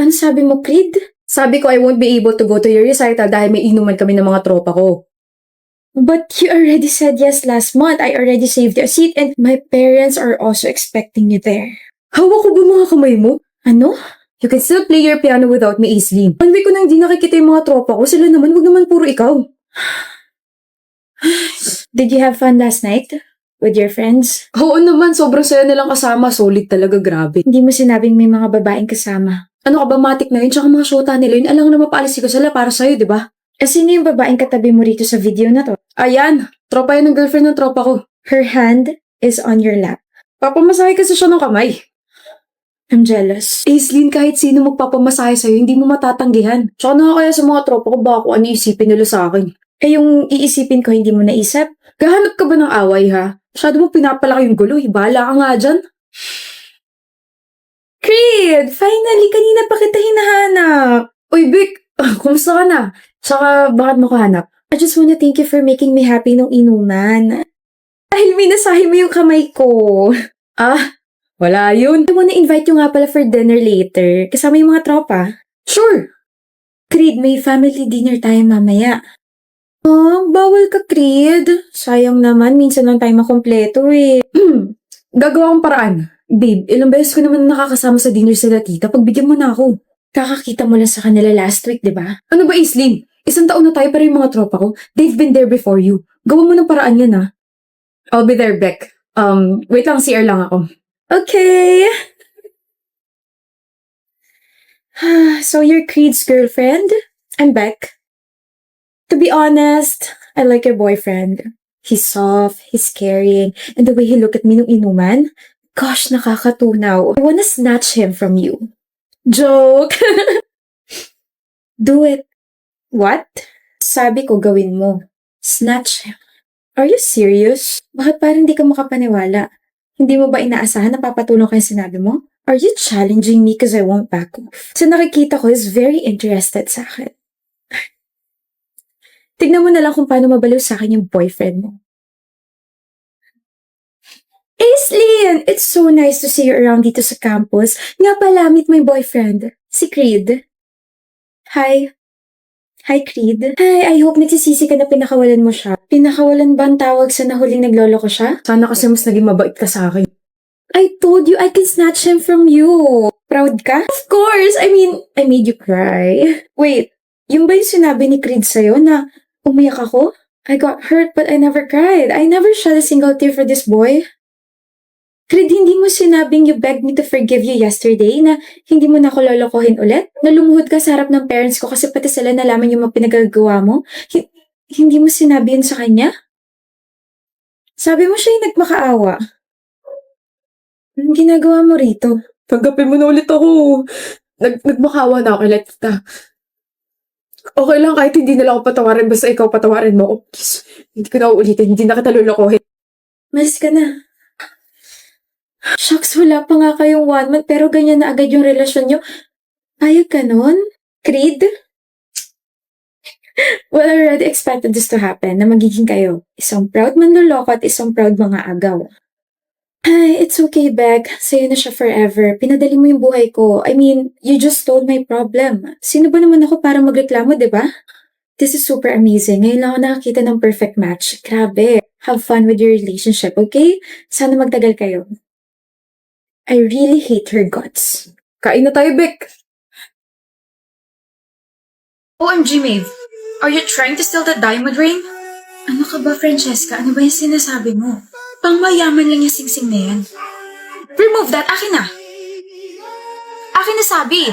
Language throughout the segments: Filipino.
Ano sabi mo, Creed? Sabi ko I won't be able to go to your recital dahil may inuman kami ng mga tropa ko. But you already said yes last month. I already saved you a seat and my parents are also expecting you there. Hawak ko ba mga kamay mo? Ano? You can still play your piano without me, Aislinn. 1 week ko nang hindi nakikita yung mga tropa ko. Sila naman, wag naman puro ikaw. Did you have fun last night? With your friends? Oo naman, sobrang saya nilang kasama. Solid talaga, grabe. Hindi mo sinabing may mga babaeng kasama. Ano ka ba, matik na yun? Tsaka mga shota nila yun. Alam na mapaalisi ko sila para sa'yo, di ba? Sino yung babaeng katabi mo rito sa video na to? Ayan, tropa yan ng girlfriend ng tropa ko. Her hand is on your lap. Papamasahe kasi siya ng kamay. I'm jealous. Aislinn, kahit sino magpapamasahe sa'yo, hindi mo matatanggihan. Tsaka nakakaya sa mga tropa ko baka kung ano isipin nila sa akin. Yung iisipin ko hindi mo naisip? Gahanap ka ba ng away, ha? Masyado mo pinapalaki yung gulo, bahala ka nga dyan. Creed! Finally, kanina pa kita hinahanap. Uy, Vic! Kumusta ka na? Tsaka, bakit mo ko hanap? I just wanna thank you for making me happy nung inuman. Dahil minasahe mo yung kamay ko. Wala yun. I wanna invite you nga pala for dinner later. Kasama yung mga tropa. Sure! Creed, may family dinner tayo mamaya. Bawal ka, Creed. Sayang naman, minsan lang tayo makompleto eh. Gagawa kong paraan. Babe, ilang beses ko naman nakakasama sa dinner sila tita. Pagbigyan mo na ako. Kakakita mo lang sa kanila last week, di ba? Ano ba, Aislinn? 1 taon na tayo pero yung mga tropa ko, they've been there before you. Gawa mo ng paraan yan, ha? I'll be there, Beck. Wait lang, CR lang ako. Okay. So you're Creed's girlfriend? I'm Beck. To be honest, I like your boyfriend. He's soft, he's caring, and the way he looked at me nung inuman, gosh, nakakatunaw. I wanna snatch him from you. Joke! Do it. What? Sabi ko gawin mo. Snatch him. Are you serious? Bakit parang di ka makapaniwala? Hindi mo ba inaasahan na papatulong kayo sinabi mo? Are you challenging me cause I won't back off? Sa nakikita ko is very interested sa akin. Tignan mo na lang kung paano mabaliw sa akin yung boyfriend mo. Aislinn! It's so nice to see you around dito sa campus. Nga pala, meet my boyfriend, si Creed. Hi. Hi, Creed. Hi, I hope nagsisisi ka na pinakawalan mo siya. Pinakawalan ba ang tawag sa nahuling naglolo ko siya? Sana kasi mas naging mabait ka sa akin. I told you I can snatch him from you. Proud ka? Of course! I mean, I made you cry. Wait, yung ba yung sinabi ni Creed sa'yo na umiyak ako? I got hurt but I never cried. I never shed a single tear for this boy. Creed, hindi mo sinabing you begged me to forgive you yesterday na hindi mo na ako lolokohin ulit? Na lumuhod ka sa harap ng parents ko kasi pati sila nalaman yung mga pinagagawa mo? Hindi mo sinabi yun sa kanya? Sabi mo siya yung nagmakaawa. Anong ginagawa mo rito? Tanggapin mo na ulit ako. Nagmakaawa na ako kay tita. Okay lang kahit hindi nila ako patawarin basta ikaw patawarin mo ako. Please, hindi ko na uulitin. Hindi na kita lolokohin. Malis ka na. Shucks, wala pa nga kayong 1 month pero ganyan na agad yung relasyon nyo. Ayag ka nun? Creed? Well, I already expected this to happen na magiging kayo. Isang proud manloloko at isang proud mga agaw. Ay, it's okay, Beck. Sa'yo na siya forever. Pinadali mo yung buhay ko. I mean, you just stole my problem. Sino ba naman ako para magreklamo, di ba? This is super amazing. Ngayon lang ako nakakita ng perfect match. Grabe. Have fun with your relationship, okay? Sana magtagal kayo. I really hate her guts. Kain na tayo, Beck. OMG, Maeve. Are you trying to steal that diamond ring? Ano ka ba, Francesca? Ano ba yung sinasabi mo? Pangmayaman lang yung singsing na yan. Remove that! Akin na! Akin na sabi!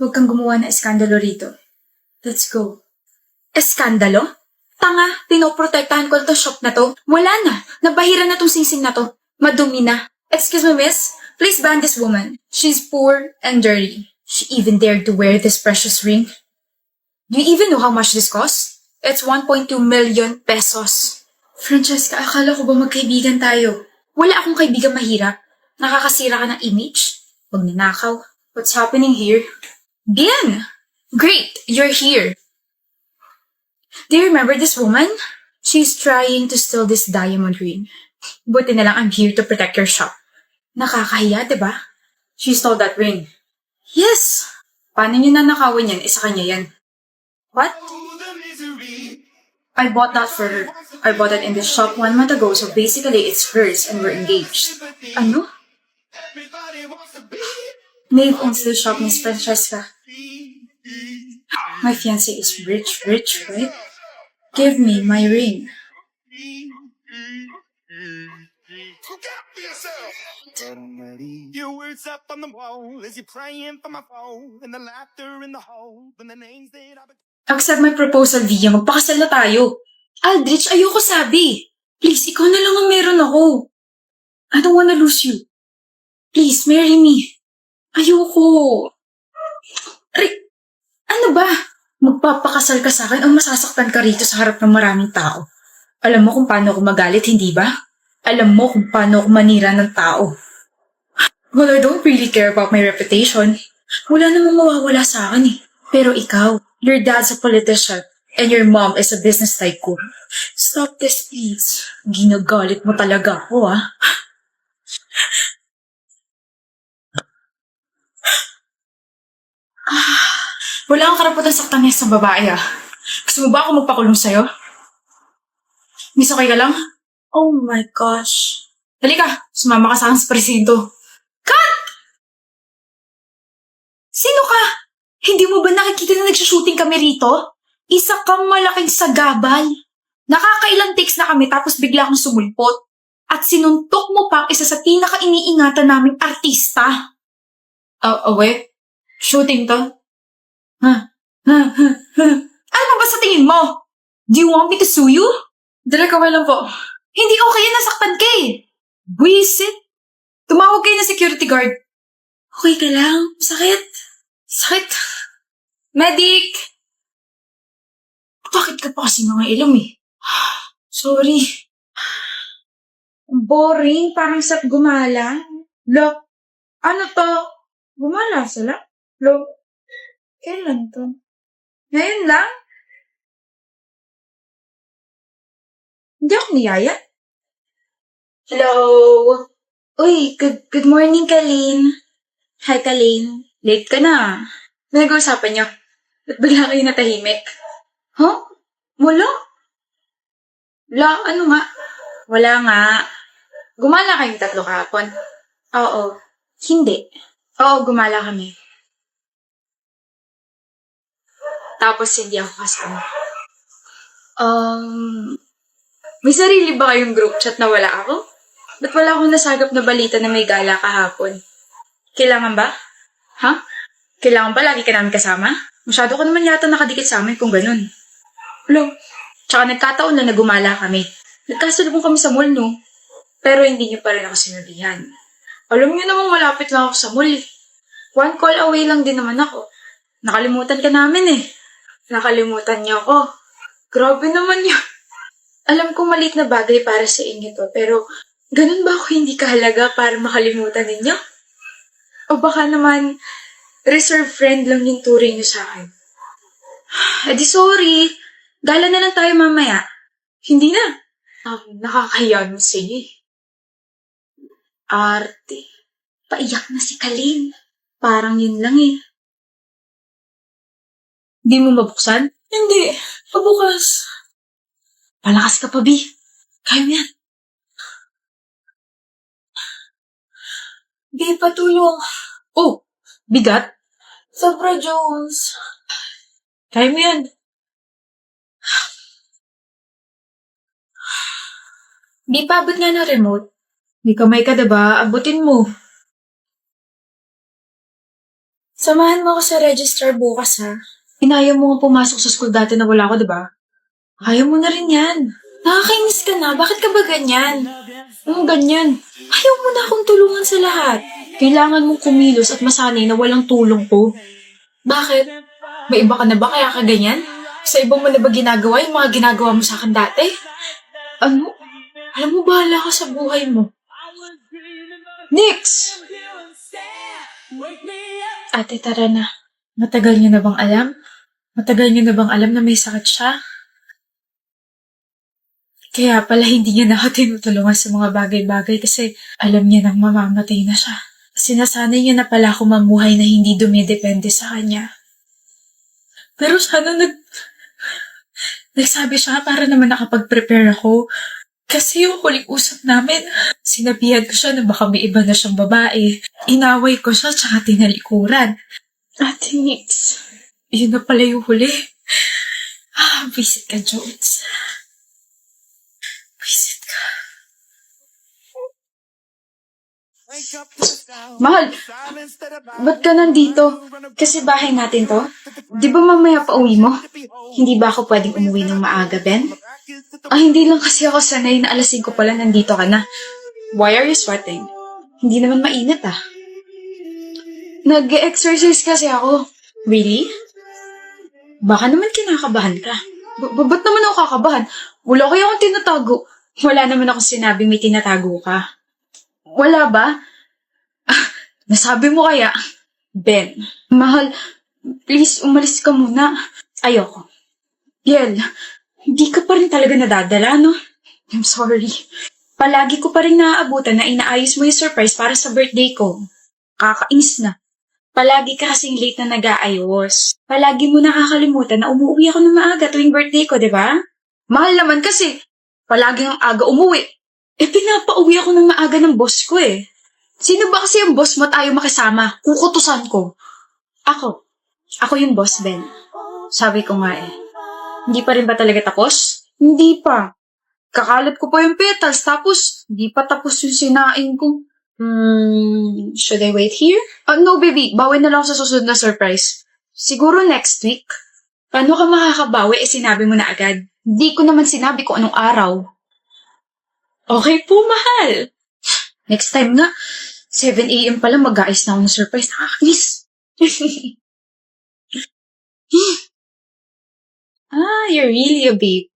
Huwag kang gumawa ng eskandalo rito. Let's go. Eskandalo? Tanga, pinoprotektahan ko na tong shop na to. Wala na. Nabahiran na tong singsing na to. Madumi na. Excuse me, miss. Please ban this woman. She's poor and dirty. She even dared to wear this precious ring. Do you even know how much this costs? It's 1.2 million pesos. Francesca, akala ko ba magkaibigan tayo? Wala akong kaibigan mahirap. Nakakasira ka ng image. Huwag nanakaw. What's happening here? Bien! Great! You're here. Do you remember this woman? She's trying to steal this diamond ring. Buti na lang I'm here to protect your shop. Nakakahiya, diba? She stole that ring. Yes! Paano niyo nanakawan yan? Isa kanya yan. What? I bought that for her. I bought it in the shop 1 month ago, so basically it's hers and we're engaged. Ano? Maeve owns the shop, Miss Francesca. My fiancé is rich, right? Give me my ring. Your words up on the wall as you're praying for my phone and the laughter in the hole and the names that I've been. Accept my proposal, Via. Magpakasal na tayo. Aldrich, ayoko sabi. Please, ikaw na lang ang meron ako. I don't wanna lose you. Please, marry me. Ayoko. Ano ba? Magpapakasal ka sa akin o masasaktan ka rito sa harap ng maraming tao? Alam mo kung paano ako magalit, hindi ba? Alam mo kung paano ako manira ng tao. Well, I don't really care about my reputation. Wala namang mawawala sa akin eh. Pero ikaw, your dad's a politician and your mom is a business tycoon. Stop this, please. Ginagalit mo talaga ako, ah. Wala kang karapatan saktan niya sa babae, ah. Gusto mo ba ako magpakulong sa'yo? Miss, okay ka lang? Oh my gosh. Halika, sumama ka sa akin sa presinto. Cut! Sino ka? Hindi mo ba nakikita na nagsushooting kami rito? Isa kang malaking sagabal. Nakakailang takes na kami tapos bigla kang sumulpot. At sinuntok mo pa ang isa sa pinaka-iniingatan naming artista. Wait. Shooting to? Ano ba sa tingin mo? Do you want me to sue you? Direk, okay lang po. Hindi okay yan, nasaktan ka eh. Buisit. Tumawag kayo ng security guard. Okay ka lang? Sakit? Sakit? Medic! Bakit ka pa kasi nangailam eh? Sorry. Boring, parang sap gumala. Look, ano to? Gumala sila? Look, kailan to? Ngayon lang? Hindi ako niyaya. Hello? Uy, good morning, Kalin. Hi, Kalin. Late ka na. Nag-uusapan niyo. Ba't bigla kayo natahimik? Huh? Wala? Ano nga? Wala nga. Gumala kayong 3 kahapon? Oo. Hindi. Oo, gumala kami. Tapos hindi ako kasama. May sarili ba kayong group chat na wala ako? Ba't wala akong nasagap na balita na may gala kahapon? Kailangan ba? Ha? Kailangan ba lagi ka namin kasama? Masyado ka naman yata nakadikit sa amin kung ganun. Hello? Tsaka nagkataon na nagumala kami. Nagkasalubong kami sa mall, no? Pero hindi niyo pa rin ako sinabihan. Alam niyo namang malapit lang ako sa mall. 1 call away lang din naman ako. Nakalimutan ka namin eh. Nakalimutan niyo ako. Grabe naman yun. Alam ko maliit na bagay para sa inyo to, pero ganun ba ako hindi kahalaga para makalimutan ninyo? O baka naman, reserve friend lang yung turing niyo sa akin. Di sorry. Gala na lang tayo mamaya. Hindi na. Nakakahiya mo sige. Arte. Paiyak na si Kalin. Parang yun lang eh. Hindi mo mabuksan? Hindi. Pabukas. Palakas ka pa, B. Kaya mo yan. B, patulong. Oh, bigat? Sobra, Jones. Kaya mo yan. Di pa abot nga ng remote. May kamay ka, diba? Abutin mo. Samahan mo ako sa registrar bukas, ha? Inaya mo nga pumasok sa school dati na wala ako, diba? Ayaw mo na rin yan. Nakakainis ka na. Bakit ka ba ganyan? Ganyan. Ayaw mo na akong tulungan sa lahat. Kailangan mong kumilos at masanay na walang tulong ko. Bakit? May iba ka na ba kaya ka ganyan? Sa ibang mo na ba ginagawa yung mga ginagawa mo sa akin dati? Ano? Alam mo, bahala ka sa buhay mo. Nix! Ate, tara na. Matagal niyo na bang alam? Matagal niyo na bang alam na may sakit siya? Kaya pala hindi niya na ako tinutulungan sa mga bagay-bagay kasi alam niya nang mamamatay na siya. Sinasanay niya na pala ako mamuhay na hindi dumidepende sa kanya. Pero sana nagsabi siya para naman nakapag-prepare ako. Kasi yung huling usap namin, sinabihan ko siya na baka may iba na siyang babae. Inaway ko siya tsaka tinalikuran. Ate Nix, yun na pala yung huli. Visit ka, Jones. Visit ka. Mahal, Ba't ka nandito? Kasi bahay natin to. Di ba mamaya pa uwi mo? Hindi ba ako pwedeng umuwi ng maaga, Ben? Hindi lang kasi ako sanay na alas 5 pala nandito ka na. Why are you sweating? Hindi naman mainit ah. Nag-exercise kasi ako. Really? Baka naman kinakabahan ka. Ba't naman ako kakabahan? Wala kayo akong tinatago. Wala naman ako sinabing may tinatago ka. Wala ba? Nasabi mo kaya? Ben, mahal, please umalis ka muna. Ayoko. Yel, hindi ka pa rin talaga nadadala, no? I'm sorry. Palagi ko pa rin naaabutan na inaayos mo yung surprise para sa birthday ko. Kakainis na. Palagi ka kasing late na nag-aayos. Palagi mo nakakalimutan na umuwi ako ng maaga tuwing birthday ko, di ba? Mahal naman kasi, palagi ang aga umuwi. Pinapauwi ako ng maaga ng boss ko eh. Sino ba kasi yung boss mo tayo makisama? Kukutusan ko. Ako. Ako yung boss, Ben. Sabi ko nga eh. Hindi pa rin ba talaga tapos? Hindi pa. Kakalat ko pa yung petals, tapos hindi pa tapos yung sinaing ko. Should I wait here? No, baby. Bawi na lang ako sa susunod na surprise. Siguro next week. Paano ka makakabawi sinabi mo na agad? Hindi ko naman sinabi kung anong araw. Okay po, mahal. Next time nga, 7 a.m. pala mag-aayos na ako ng surprise. Nakakainis. You're really a babe.